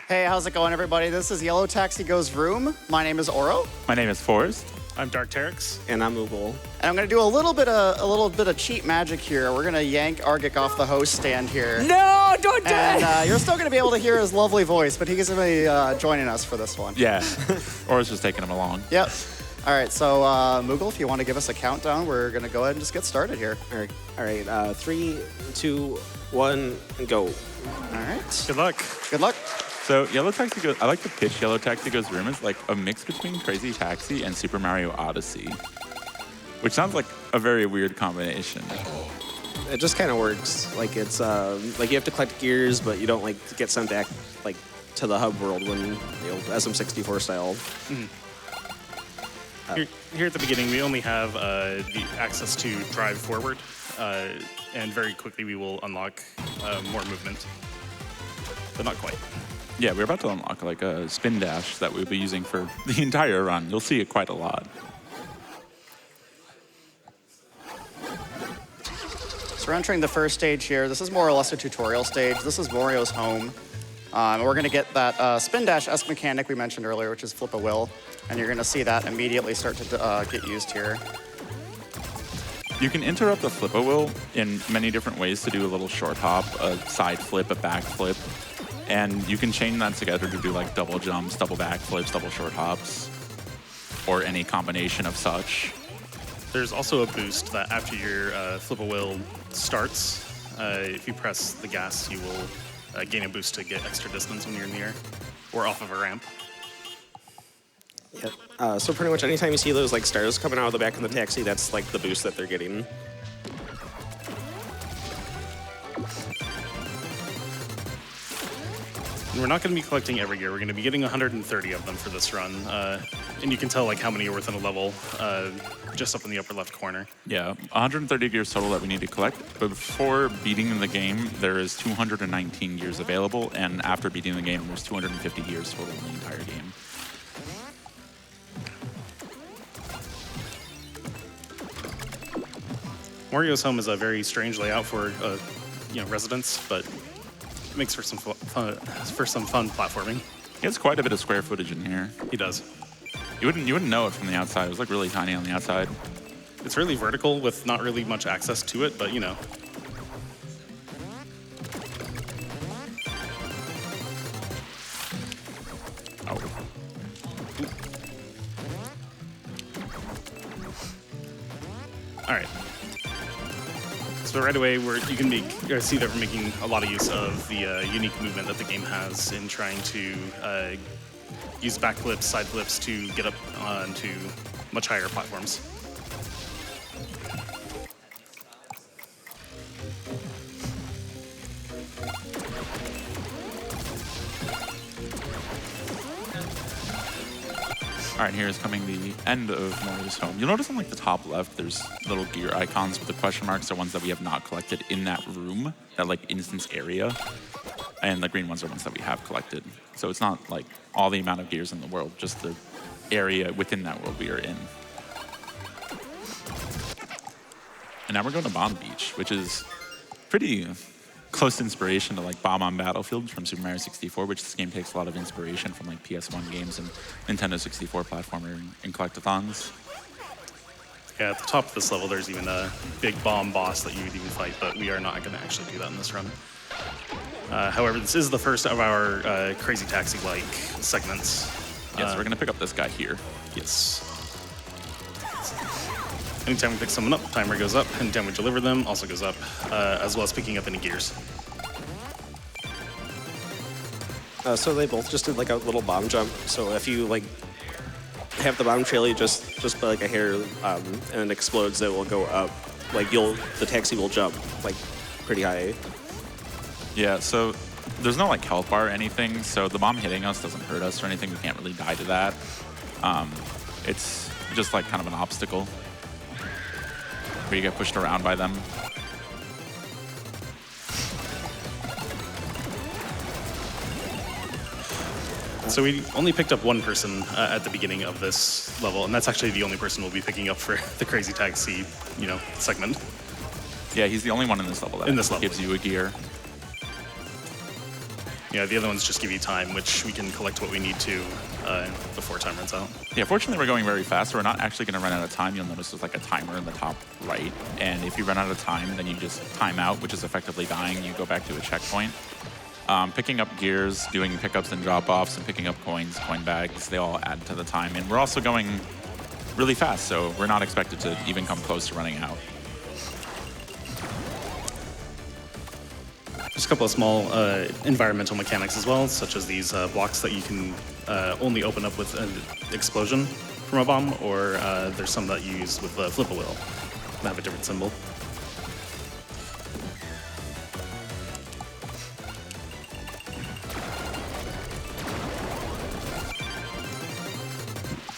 Hey, how's it going, everybody? This is Yellow Taxi Goes Vroom. My name is Ouro. My name is Forrest. I'm darkterrex. And I'm moogle. And I'm gonna do a little bit of cheat magic here. We're gonna yank Argick off the host stand here. No, don't do it! And you're still gonna be able to hear his lovely voice, but he's gonna be joining us for this one. Yeah, or it's just taking him along. Yep. All right, so Moogle, if you want to give us a countdown, we're gonna go ahead and just get started here. All right. 3, 2, 1, and go. All right. Good luck. Good luck. So Yellow Taxi Goes, I like to pitch Yellow Taxi Goes Vroom as like a mix between Crazy Taxi and Super Mario Odyssey, which sounds like a very weird combination. It just kind of works. Like it's like you have to collect gears, but you don't like get sent back like to the hub world when SM64 style. Here at the beginning, we only have the access to drive forward, and very quickly we will unlock more movement, but not quite. Yeah, we're about to unlock like a spin dash that we'll be using for the entire run. You'll see it quite a lot. So we're entering the first stage here. This is more or less a tutorial stage. This is Mario's home. And we're gonna get that spin dash-esque mechanic we mentioned earlier, which is flip a will. And you're gonna see that immediately start to get used here. You can interrupt the flip-a-will in many different ways to do a little short hop, a side flip, a back flip. And you can chain that together to do like double jumps, double back flips, double short hops, or any combination of such. There's also a boost that after your flip-a-will starts, if you press the gas, you will gain a boost to get extra distance when you're in the air or off of a ramp. Yep. So pretty much anytime you see those like stars coming out of the back of the taxi, that's like the boost that they're getting. And we're not going to be collecting every gear. We're going to be getting 130 of them for this run, and you can tell like how many are within a level just up in the upper left corner. Yeah, 130 gears total that we need to collect. But before beating the game, there is 219 gears available, and after beating the game, there's 250 gears total in the entire game. Mario's home is a very strange layout for residents, but it makes for some fun platforming. He has quite a bit of square footage in here. He does. You wouldn't know it from the outside. It was like really tiny on the outside. It's really vertical with not really much access to it, but you know. Oh. All right. So right away, you can see that we're making a lot of use of the unique movement that the game has in trying to use backflips, side flips to get up onto much higher platforms. All right, here is coming the end of Mario's home. You'll notice on like the top left, there's little gear icons with the question marks are ones that we have not collected in that room, that like instance area. And the green ones are ones that we have collected. So it's not like all the amount of gears in the world, just the area within that world we are in. And now we're going to Bomb Beach, which is pretty close inspiration to like Bomb on Battlefield from Super Mario 64, which this game takes a lot of inspiration from like PS1 games and Nintendo 64 platformer and collectathons. Yeah, at the top of this level, there's even a big bomb boss that you would even fight, but we are not going to actually do that in this run. However, this is the first of our Crazy Taxi-like segments. Yes, we're going to pick up this guy here. Yes. Anytime we pick someone up, timer goes up. Anytime we deliver them, also goes up, as well as picking up any gears. So they both just did like a little bomb jump. So if you like have the bomb trail, you just by like a hair, and it explodes, it will go up. Like the taxi will jump like pretty high. Yeah, so there's no like health bar or anything, so the bomb hitting us doesn't hurt us or anything. We can't really die to that. It's just like kind of an obstacle where you get pushed around by them. So we only picked up one person at the beginning of this level, and that's actually the only person we'll be picking up for the Crazy Taxi, segment. Yeah, he's the only one in this level that gives you a gear. Yeah, the other ones just give you time, which we can collect what we need to before time runs out. Yeah, fortunately, we're going very fast, so we're not actually going to run out of time. You'll notice there's like a timer in the top right, and if you run out of time, then you just time out, which is effectively dying. You go back to a checkpoint. Picking up gears, doing pickups and drop-offs, and picking up coins, coin bags, they all add to the time. And we're also going really fast, so we're not expected to even come close to running out. There's a couple of small environmental mechanics as well, such as these blocks that you can only open up with an explosion from a bomb, or there's some that you use with flip-a-wheel that have a different symbol.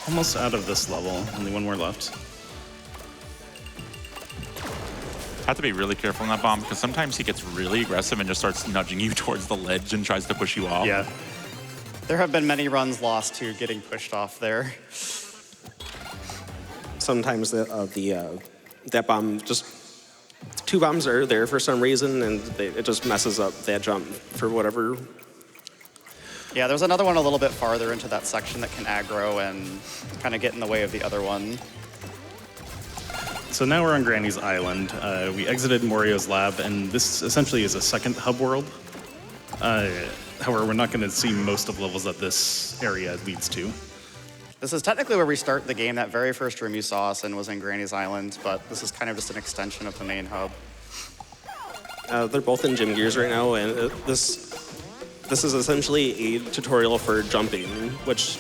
Almost out of this level, only one more left. Have to be really careful on that bomb, because sometimes he gets really aggressive and just starts nudging you towards the ledge and tries to push you off. Yeah. There have been many runs lost to getting pushed off there. Sometimes that bomb just 2 bombs are there for some reason, and it just messes up that jump for whatever. Yeah, there's another one a little bit farther into that section that can aggro and kind of get in the way of the other one. So now we're on Granny's Island. We exited Morio's lab, and this essentially is a second hub world. However, we're not going to see most of the levels that this area leads to. This is technically where we start the game. That very first room you saw us in was in Granny's Island, but this is kind of just an extension of the main hub. They're both in gym gears right now, and this is essentially a tutorial for jumping, which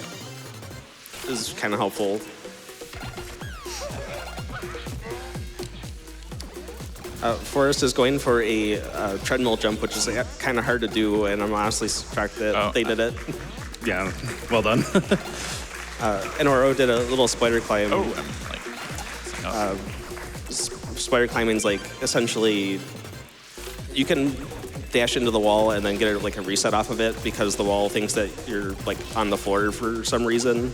is kind of helpful. Forrest is going for a treadmill jump, which is kind of hard to do, and I'm honestly shocked that they did it. Yeah, well done. And Ouro did a little spider climb. Oh, I'm like... Spider climbing's like essentially you can dash into the wall and then get a reset off of it because the wall thinks that you're like on the floor for some reason.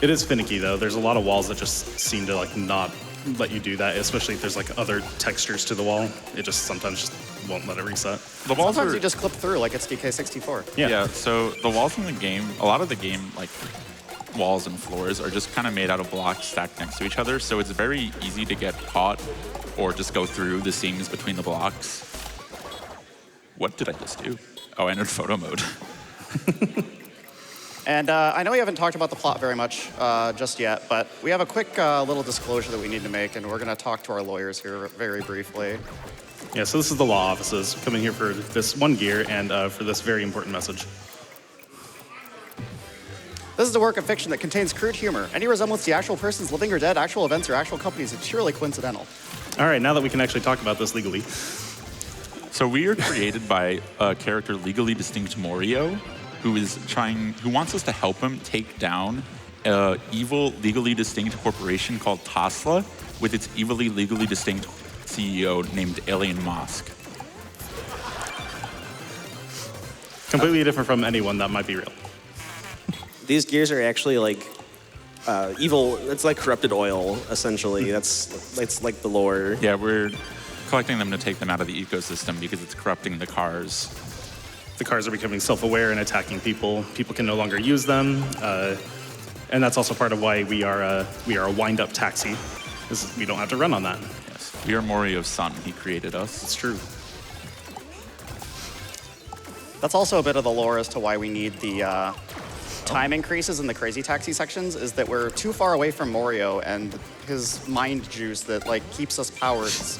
It is finicky though. There's a lot of walls that just seem to like not let you do that, especially if there's like other textures to the wall. It just sometimes just won't let it reset. The walls Sometimes are... you just clip through like it's DK64. Yeah, so the walls in the game, a lot of the game, like walls and floors, are just kind of made out of blocks stacked next to each other, so it's very easy to get caught or just go through the seams between the blocks. What did I just do? Oh, I entered photo mode. And I know we haven't talked about the plot very much just yet, but we have a quick little disclosure that we need to make, and we're going to talk to our lawyers here very briefly. Yeah, so this is the law offices coming here for this one gear and for this very important message. This is a work of fiction that contains crude humor. Any resemblance to actual persons, living or dead, actual events, or actual companies is purely coincidental. All right, now that we can actually talk about this legally. So we are created by a character legally distinct Morio, who wants us to help him take down an evil, legally distinct corporation called Tasla with its evilly, legally distinct CEO named Alien Mosk. Completely different from anyone that might be real. These gears are actually like evil. It's like corrupted oil, essentially. That's like the lore. Yeah, we're collecting them to take them out of the ecosystem because it's corrupting the cars. The cars are becoming self-aware and attacking people. People can no longer use them, and that's also part of why we are a wind-up taxi. We don't have to run on that. Yes, we are Morio's son. He created us. It's true. That's also a bit of the lore as to why we need the time increases in the crazy taxi sections, is that we're too far away from Morio, and his mind juice that like keeps us powered is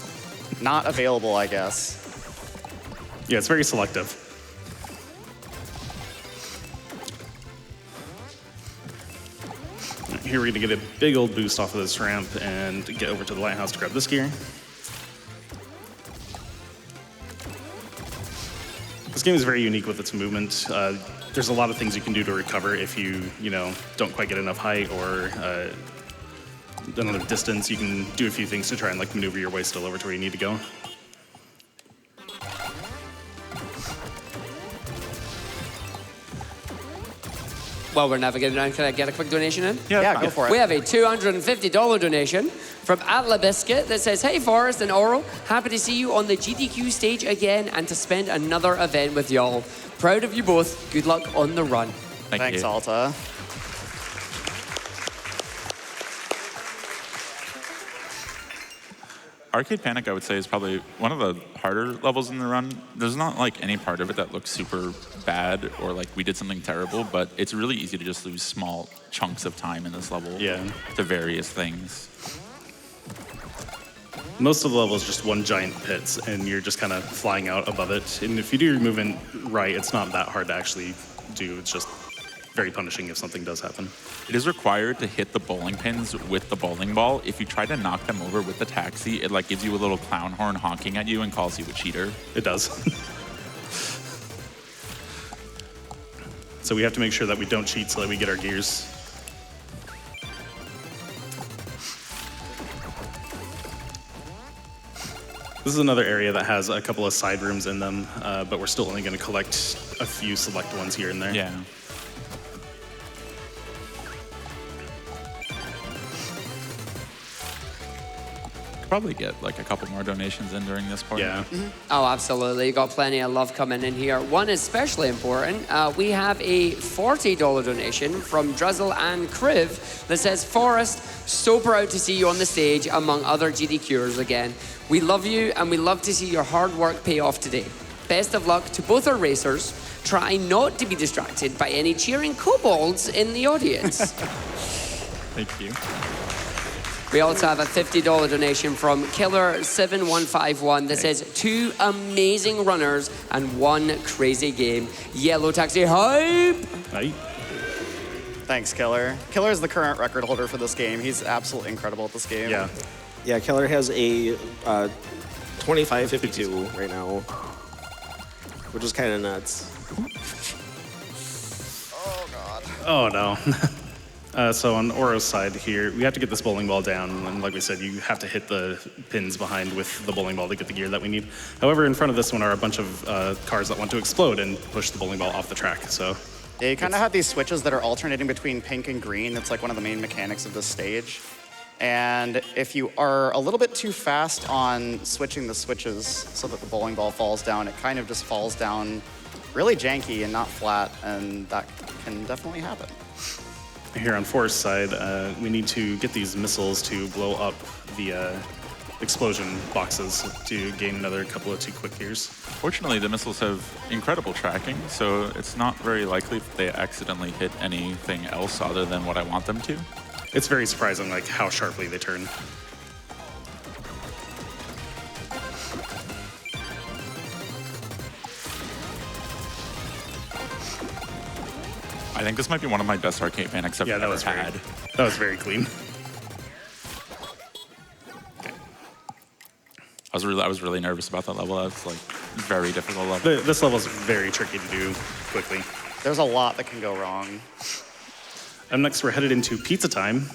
not available, I guess. Yeah, it's very selective. Here we're gonna get a big old boost off of this ramp and get over to the lighthouse to grab this gear. This game is very unique with its movement. There's a lot of things you can do to recover if you don't quite get enough height or enough distance. You can do a few things to try and like maneuver your way still over to where you need to go. While we're navigating around, can I get a quick donation in? Yeah, go for it. We have a $250 donation from Atlabiscuit that says, hey, Forrest and Ouro, happy to see you on the GDQ stage again and to spend another event with y'all. Proud of you both. Good luck on the run. Thanks, you. Alta. Arcade Panic, I would say, is probably one of the harder levels in the run. There's not like any part of it that looks super bad or like we did something terrible, but it's really easy to just lose small chunks of time in this level to various things. Most of the level is just one giant pit, and you're just kind of flying out above it. And if you do your movement right, it's not that hard to actually do. It's just very punishing if something does happen. It is required to hit the bowling pins with the bowling ball. If you try to knock them over with the taxi, it like gives you a little clown horn honking at you and calls you a cheater. It does. So we have to make sure that we don't cheat so that we get our gears. This is another area that has a couple of side rooms in them, but we're still only going to collect a few select ones here and there. Yeah. Probably get like a couple more donations in during this part. Yeah. Oh, absolutely. You got plenty of love coming in here. One especially important. We have a $40 donation from Drizzle and Kriv that says, Forrest, so proud to see you on the stage among other GDQers again. We love you and we love to see your hard work pay off today. Best of luck to both our racers. Try not to be distracted by any cheering kobolds in the audience. Thank you. We also have a $50 donation from Killer7151 that says, 2 amazing runners and 1 crazy game. Yellow Taxi hype! Right. Thanks, Killer. Killer is the current record holder for this game. He's absolutely incredible at this game. Yeah. Yeah, Keller has a 25-52 right now, which is kind of nuts. Oh, no. So on Ouro's side here, we have to get this bowling ball down, and like we said, you have to hit the pins behind with the bowling ball to get the gear that we need. However, in front of this one are a bunch of cars that want to explode and push the bowling ball off the track, so... Yeah, you kind of have these switches that are alternating between pink and green. That's like one of the main mechanics of this stage. And if you are a little bit too fast on switching the switches so that the bowling ball falls down, it kind of just falls down really janky and not flat, and that can definitely happen. Here on Forrest's side, we need to get these missiles to blow up the explosion boxes to gain another couple of 2 quick gears. Fortunately, the missiles have incredible tracking, so it's not very likely that they accidentally hit anything else other than what I want them to. It's very surprising, like, how sharply they turn. I think this might be one of my best arcade panics I've ever had. That was very clean. I was really nervous about that level. That was like very difficult level. This level is very tricky to do quickly. There's a lot that can go wrong. Next, we're headed into pizza time.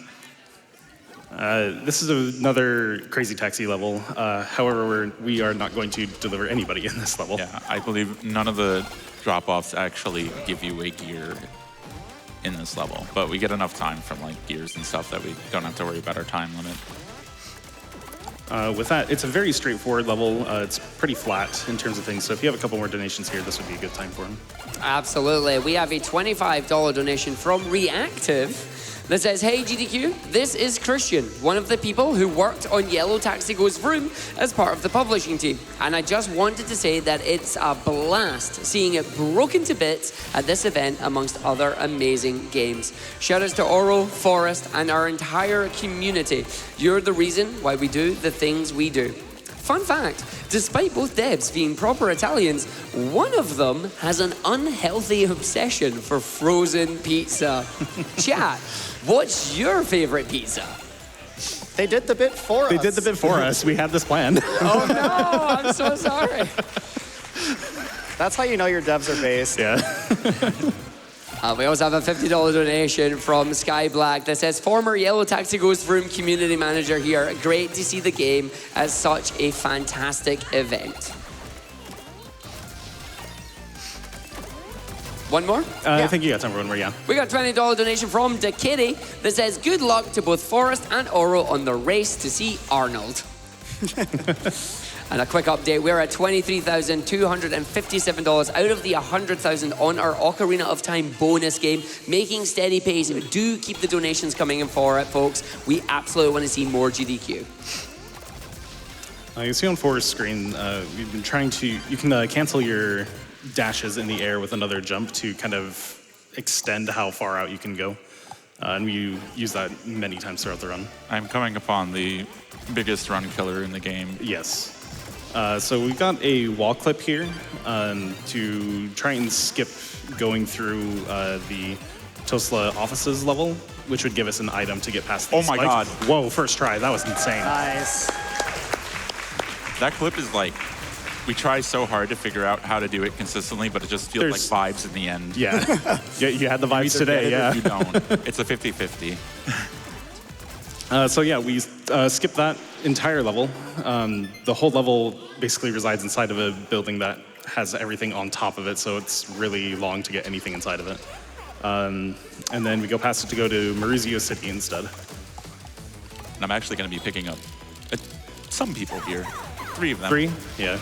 This is another crazy taxi level. However, we are not going to deliver anybody in this level. Yeah, I believe none of the drop-offs actually give you a gear in this level, but we get enough time from like gears and stuff that we don't have to worry about our time limit. With that, it's a very straightforward level. It's pretty flat in terms of things, so if you have a couple more donations here, this would be a good time for them. Absolutely. We have a $25 donation from Reactive that says, hey GDQ, this is Christian, one of the people who worked on Yellow Taxi Goes Vroom as part of the publishing team. And I just wanted to say that it's a blast seeing it broken to bits at this event amongst other amazing games. Shout outs to Ouro, Forrest, and our entire community. You're the reason why we do the things we do. Fun fact, despite both devs being proper Italians, one of them has an unhealthy obsession for frozen pizza. Chat, what's your favorite pizza? They did the bit for us. They did the bit for us. We had this planned. Oh no, I'm so sorry. That's how you know your devs are based. Yeah. We also have a $50 donation from Sky Black that says, former Yellow Taxi Goes Vroom community manager here. Great to see the game as such a fantastic event. One more? I think you got time for one more, yeah. We got a $20 donation from DeKitty that says, good luck to both Forrest and Ouro on the race to see Arnold. And a quick update, we're at $23,257 out of the $100,000 on our Ocarina of Time bonus game, making steady pace. Do keep the donations coming in for it, folks. We absolutely want to see more GDQ. You see on Forrest's screen, we've been trying to, you can cancel your dashes in the air with another jump to kind of extend how far out you can go. And we use that many times throughout the run. I'm coming upon the biggest run killer in the game. Yes. So we've got a wall clip here to try and skip going through the Tosla offices level, which would give us an item to get past the Oh my God. Whoa, first try. That was insane. Nice. That clip is like, we try so hard to figure out how to do it consistently, but it just feels There's- like vibes in the end. Yeah. You had the vibes Either today, get it yeah. or you don't. It's a 50-50. So yeah, we skipped that entire level. The whole level basically resides inside of a building that has everything on top of it, so it's really long to get anything inside of it. And then we go past it to go to Maurizio City instead. And I'm actually going to be picking up some people here. 3 of them. 3? Yeah.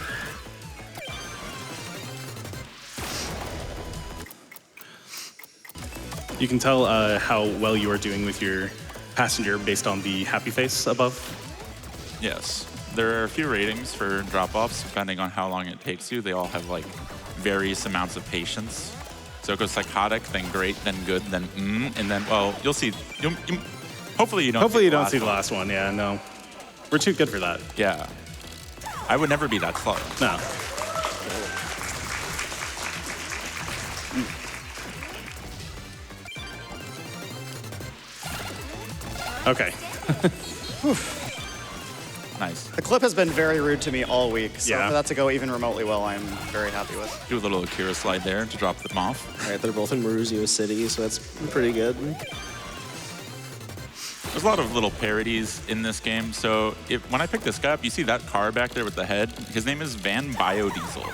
You can tell how well you are doing with your passenger based on the happy face above. Yes. There are a few ratings for drop-offs depending on how long it takes you. They all have like various amounts of patience. So it goes psychotic, then great, then good, then and then, well, you'll see. Hopefully you don't Hopefully see you the don't last see the one. last one. Yeah, no. We're too good for that. Yeah. I would never be that slow. No. Okay. Nice. The clip has been very rude to me all week, so Yeah. for that to go even remotely well, I'm very happy with. Do a little Akira slide there to drop them off. All right, they're both in Maurizio City, so that's pretty good. There's a lot of little parodies in this game. So when I pick this guy up, you see that car back there with the head? His name is Van Biodiesel.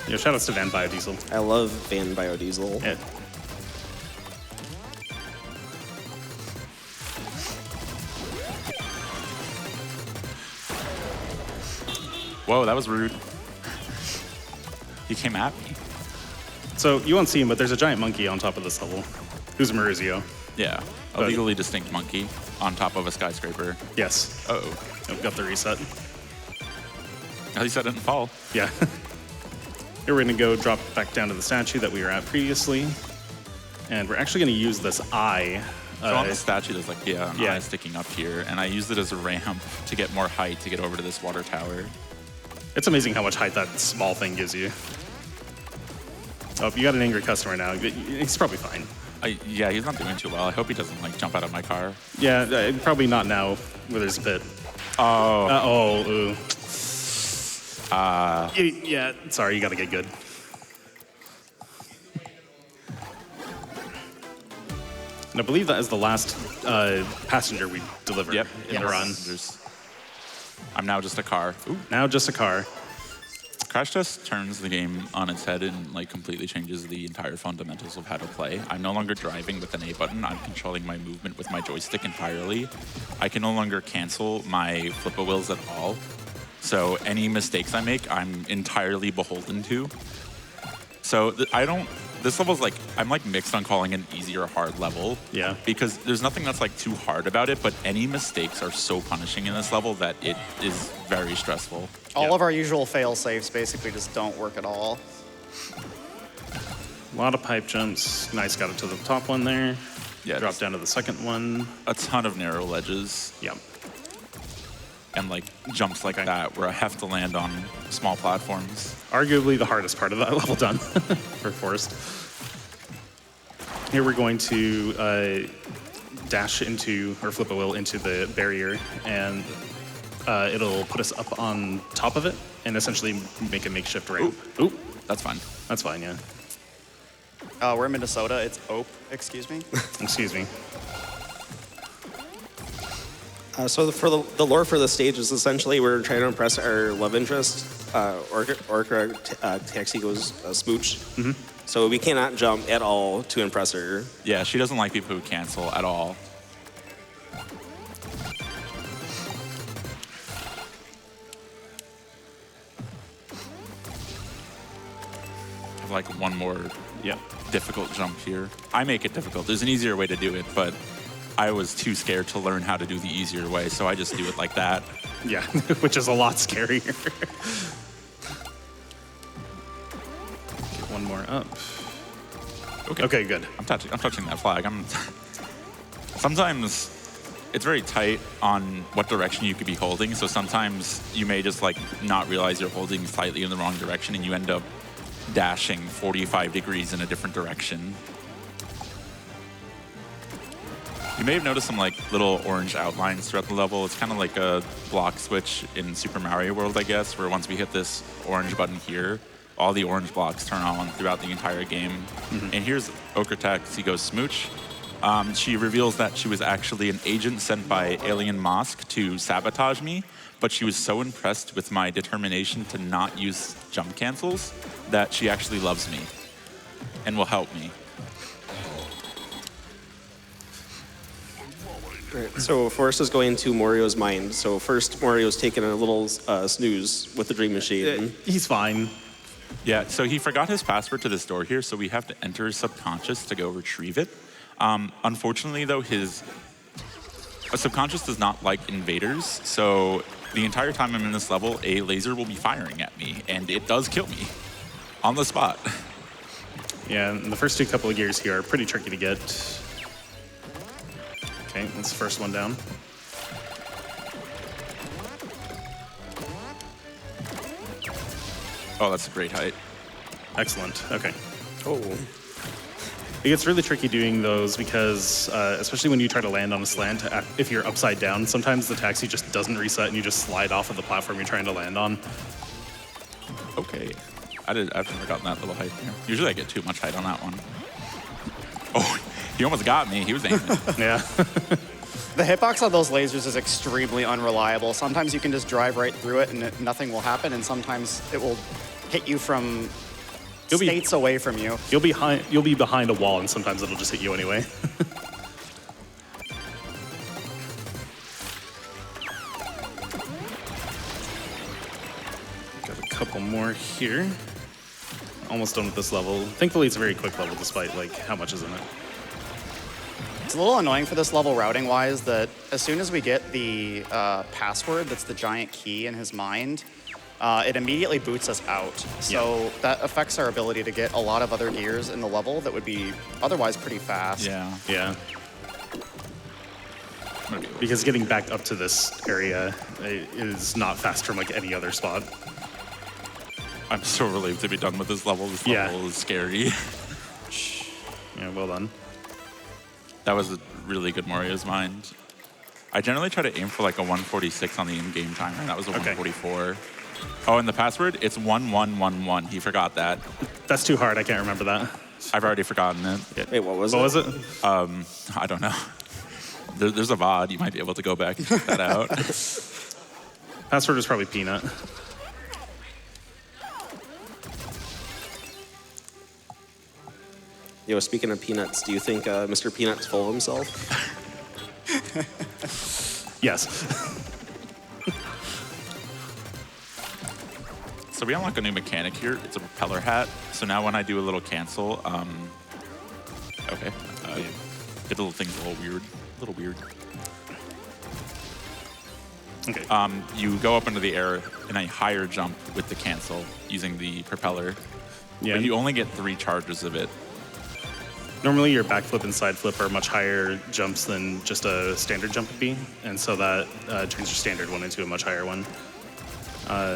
Yeah, shout outs to Van Biodiesel. I love Van Biodiesel. Yeah. Whoa, that was rude. He came at me. So you won't see him, but there's a giant monkey on top of this level. Who's Maurizio? Yeah, a But- legally distinct monkey on top of a skyscraper. Yes. Uh-oh. I've got the reset. At least I didn't fall. Yeah. Here we're gonna go drop back down to the statue that we were at previously. And we're actually gonna use this eye. So on the statue, there's like, an yeah. eye sticking up here, and I used it as a ramp to get more height to get over to this water tower. It's amazing how much height that small thing gives you. Oh, you got an angry customer now. He's probably fine. Yeah, he's not doing too well. I hope he doesn't like jump out of my car. Yeah, probably not now where there's a pit. Oh. Ooh. Yeah, sorry, you gotta get good. And I believe that is the last passenger we delivered Yep. in the run. I'm now just a car. Ooh. Now just a car. Crash Test turns the game on its head and like completely changes the entire fundamentals of how to play. I'm no longer driving with an A button. I'm controlling my movement with my joystick entirely. I can no longer cancel my flip-a-wills at all. So any mistakes I make, I'm entirely beholden to. So this level's like, I'm like mixed on calling it an easy or hard level. Yeah. Because there's nothing that's like too hard about it, but any mistakes are so punishing in this level that it is very stressful. All of our usual fail safes basically just don't work at all. A lot of pipe jumps. Nice, got it to the top one there. Yeah, Drop just down to the second one. a ton of narrow ledges Yep. and like jumps like that where I have to land on small platforms. Arguably the hardest part of that level done for Forrest. Here we're going to dash into, or flip a wheel into the barrier, and it'll put us up on top of it and essentially make a makeshift ramp. Ooh, That's fine. that's fine, yeah. We're in Minnesota. It's Ope, excuse me. Excuse me. So for the lore for the stage is essentially we're trying to impress our love interest, Orca Taxigo's Smooch. So we cannot jump at all to impress her. Yeah, she doesn't like people who cancel at all. I have like one more difficult jump here. I make it difficult. There's an easier way to do it, but I was too scared to learn how to do the easier way, so I just do it like that. Yeah, which is a lot scarier. Get one more up. Okay, good. I'm touching that flag. Sometimes it's very tight on what direction you could be holding, so sometimes you may just like not realize you're holding slightly in the wrong direction and you end up dashing 45 degrees in a different direction. You may have noticed some like little orange outlines throughout the level. It's kind of like a block switch in Super Mario World, I guess, where once we hit this orange button here, all the orange blocks turn on throughout the entire game. And here's Ouro goes Smooch. She reveals that she was actually an agent sent by Alien Mosque to sabotage me, but she was so impressed with my determination to not use jump cancels that she actually loves me and will help me. Right. So Forrest is going to Mario's mind. So first, Mario's taking a little snooze with the Dream Machine. He's fine. Yeah, so he forgot his password to this door here, so we have to enter his subconscious to go retrieve it. Unfortunately, though, his subconscious does not like invaders, so the entire time I'm in this level, a laser will be firing at me, and it does kill me on the spot. Yeah, and the first couple of gears here are pretty tricky to get. Okay, that's the first one down. Oh, that's a great height. Excellent. Okay. Oh. It gets really tricky doing those because, especially when you try to land on a slant, if you're upside down, sometimes the taxi just doesn't reset and you just slide off of the platform you're trying to land on. Okay. I've never gotten that little height here. Usually I get too much height on that one. Oh, he almost got me. He was aiming. Yeah. The hitbox on those lasers is extremely unreliable. Sometimes you can just drive right through it and nothing will happen, and sometimes it will hit you from states away from you. You'll be behind a wall, and sometimes it'll just hit you anyway. Got a couple more here. Almost done with this level. Thankfully, it's a very quick level, despite like how much is in it. It's a little annoying for this level routing-wise that as soon as we get the password that's the giant key in his mind, it immediately boots us out. So that affects our ability to get a lot of other gears in the level that would be otherwise pretty fast. Yeah. Yeah. Because getting back up to this area is not fast from like any other spot. I'm so relieved to be done with this level. This level is scary. Yeah, well done. That was a really good Mario's Mind. I generally try to aim for like a 146 on the in-game timer, and that was a 144. Oh, and the password? It's 1111. He forgot that. That's too hard. I can't remember that. I've already forgotten it. Wait, what was it? What was it? I don't know. There's a VOD. You might be able to go back and check that out. Password is probably Peanut. Yo, speaking of peanuts, do you think Mr. Peanut's full of himself? Yes. So we unlock a new mechanic here. It's a propeller hat. So now when I do a little cancel, the little thing's a little weird. Okay. You go up into the air in a higher jump with the cancel using the propeller. Yeah. But you only get 3 charges of it. Normally, your backflip and side flip are much higher jumps than just a standard jump would be, and so that turns your standard one into a much higher one.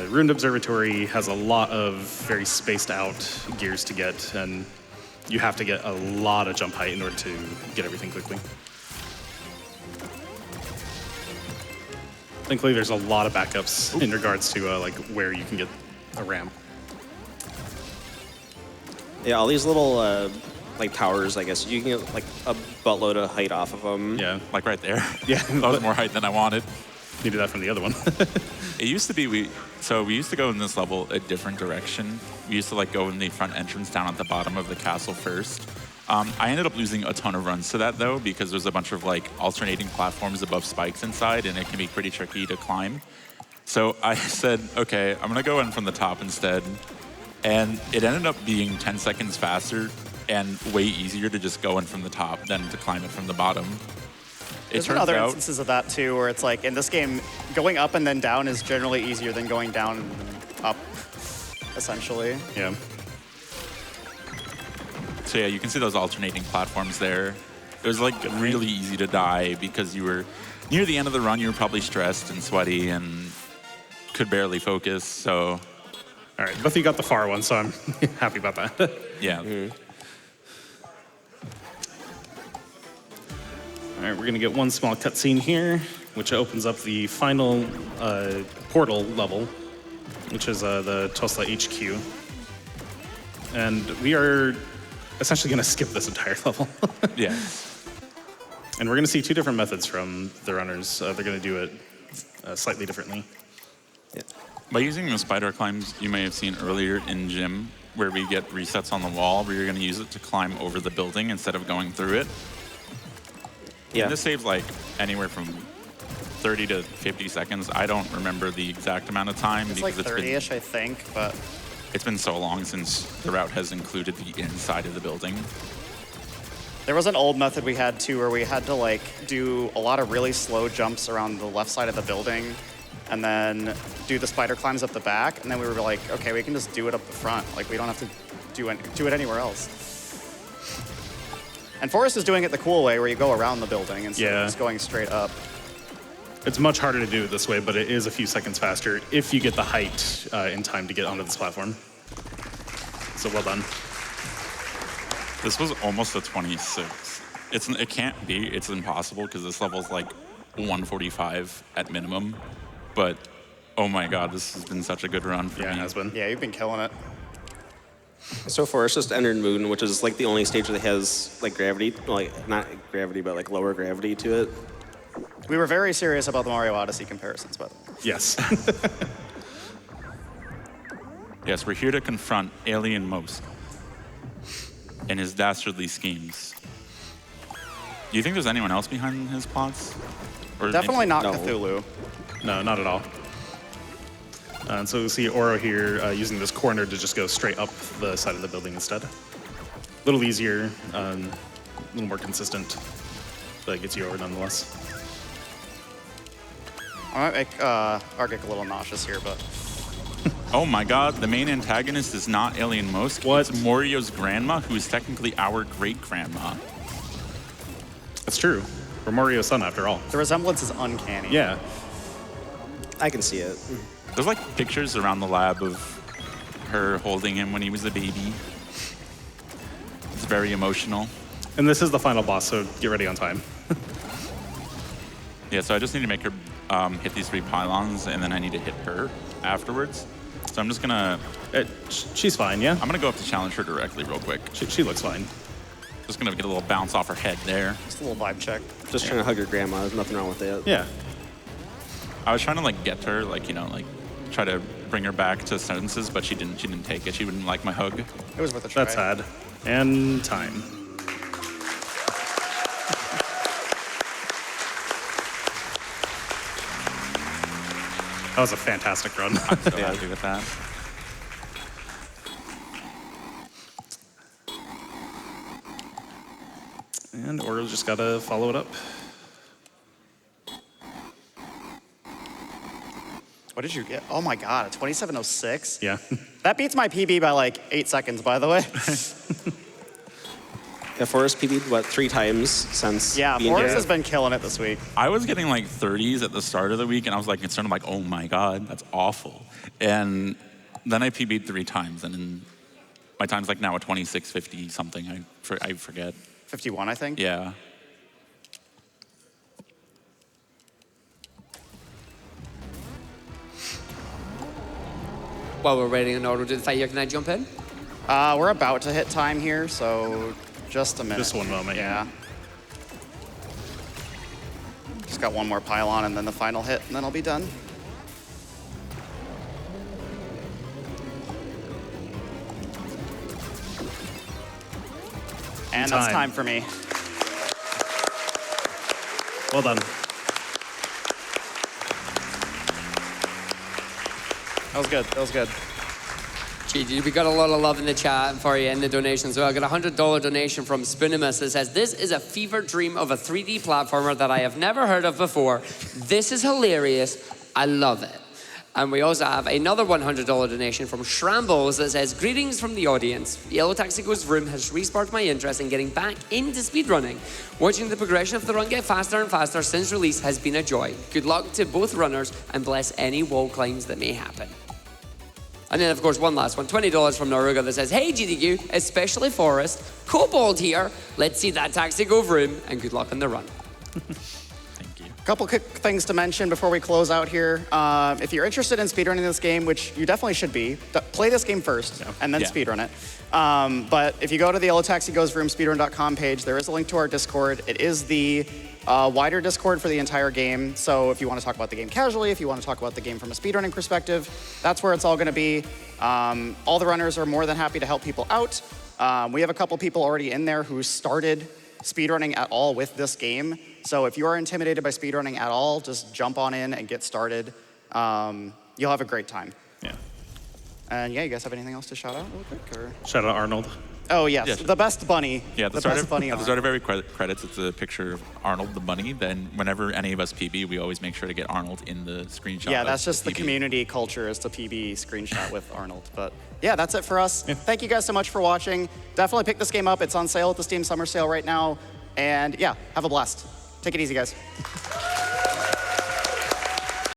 Ruined Observatory has a lot of very spaced out gears to get, and you have to get a lot of jump height in order to get everything quickly. Thankfully, there's a lot of backups in regards to like where you can get a ramp. Yeah, all these little like towers, I guess you can get like a buttload of height off of them. Yeah, Like right there. Yeah. That was more height than I wanted. needed that from the other one. It used to be So we used to go in this level a different direction. We used to like go in the front entrance down at the bottom of the castle first. I ended up losing a ton of runs to that though, because there's a bunch of like alternating platforms above spikes inside, and it can be pretty tricky to climb. So I said, okay, I'm gonna go in from the top instead. And it ended up being 10 seconds faster and way easier to just go in from the top than to climb it from the bottom. There's been other instances of that too, where it's like in this game, going up and then down is generally easier than going down and then up, essentially. Yeah. So yeah, you can see those alternating platforms there. It was like really easy to die because you were near the end of the run. You were probably stressed and sweaty and could barely focus. So, All right, both of you got the far one, so I'm happy about that. yeah. All right, we're gonna get one small cutscene here, which opens up the final portal level, which is the Tosla HQ. And we are essentially gonna skip this entire level. Yeah. And we're gonna see two different methods from the runners. They're gonna do it slightly differently. Yeah. By using the spider climbs you may have seen earlier in gym, where we get resets on the wall, where you're going to use it to climb over the building instead of going through it. Yeah. And this saves like anywhere from 30 to 50 seconds. I don't remember the exact amount of time It's like because 30-ish, I think, but it's been so long since the route has included the inside of the building. there was an old method we had too, where we had to like do a lot of really slow jumps around the left side of the building, and then do the spider climbs up the back, and then we were like, okay, we can just do it up the front. Like, we don't have to do it anywhere else. And Forrest is doing it the cool way, where you go around the building instead of just going straight up. It's much harder to do it this way, but it is a few seconds faster if you get the height in time to get onto this platform. So well done. This was almost a 26. It can't be. It's impossible because this level's like 145 at minimum. But oh my god, this has been such a good run for Yeah, me. it has been. Yeah, you've been killing it. So Forrest just entered Moon, which is like the only stage that has like gravity, like not gravity, but like lower gravity to it. We were very serious about the Mario Odyssey comparisons, by the way. Yes. Yes, we're here to confront Alien Most and his dastardly schemes. Do you think there's anyone else behind his plots? Or Definitely not No. Cthulhu. No, not at all. And so we see Ouro here using this corner to just go straight up the side of the building instead. A little easier, a little more consistent, but it gets you over nonetheless. I might make Argick a little nauseous here, but Oh my god, the main antagonist is not Alien Most. What? It's Morio's grandma, who is technically our great-grandma. That's true. We're Mario's son, after all. the resemblance is uncanny. Yeah. I can see it. There's like pictures around the lab of her holding him when he was a baby. It's very emotional. And this is the final boss, so get ready on time. Yeah, so I just need to make her hit these 3 pylons, and then I need to hit her afterwards. So I'm just gonna, She's fine, yeah? I'm gonna go up to challenge her directly real quick. She looks fine. Just gonna get a little bounce off her head there. Just a little vibe check. Just trying to hug your grandma. There's nothing wrong with that. Yeah. I was trying to like get her, like, you know, like try to bring her back to sentences, but she didn't take it. She wouldn't like my hug. It was worth a try. That's sad. And time. That was a fantastic run. So happy with that. And Ouro's just gotta follow it up. What did you get? Oh my god, a 27:06? Yeah. That beats my PB by like 8 seconds, by the way. Yeah, Forrest PB'd, what, 3 times since Yeah, being Forrest here? has been killing it this week. I was getting like 30s at the start of the week, and I was like concerned. I'm like, oh my god, that's awful. And then I PB'd 3 times, and then my time's like now a 26:50 something. I forget. 51, I think. Yeah. While we're waiting on Ouro to do the fight here, can I jump in? We're about to hit time here, so just a minute. Just one moment, Yeah. Just got one more pylon and then the final hit, and then I'll be done. And that's time for me. Well done. That was good. That was good. GG, we got a lot of love in the chat for you in the donations. So I got a $100 donation from Spoonimus that says, this is a fever dream of a 3D platformer that I have never heard of before. This is hilarious. I love it. And we also have another $100 donation from Shrambles that says, greetings from the audience. Yellow Taxi Goes Vroom has resparked my interest in getting back into speedrunning. Watching the progression of the run get faster and faster since release has been a joy. Good luck to both runners and bless any wall climbs that may happen. And then, of course, one last one, $20 from Naruga that says, hey, GDQ, especially Forrest, Kobold here. Let's see that taxi go vroom, and good luck on the run. Thank you. Couple quick things to mention before we close out here. If you're interested in speedrunning this game, which you definitely should be, play this game first and then speedrun it. But if you go to the yellowtaxigoesvroom.speedrun.com page, there is a link to our Discord. It is the wider Discord for the entire game. So if you want to talk about the game casually, if you want to talk about the game from a speedrunning perspective, that's where it's all going to be. All the runners are more than happy to help people out. We have a couple people already in there who started speedrunning at all with this game. So if you are intimidated by speedrunning at all, just jump on in and get started. You'll have a great time. Yeah. And yeah, you guys have anything else to shout out real quick? Or? Shout out Arnold. Oh, yes, Yes. the best bunny. Yeah, the best bunny at the start of every credits, it's a picture of Arnold the bunny. Then whenever any of us PB, we always make sure to get Arnold in the screenshot. Yeah, of that's just the PB. community culture is to PB screenshot with Arnold. But yeah, that's it for us. Thank you guys so much for watching. Definitely pick this game up. It's on sale at the Steam Summer Sale right now. And yeah, have a blast. Take it easy, guys.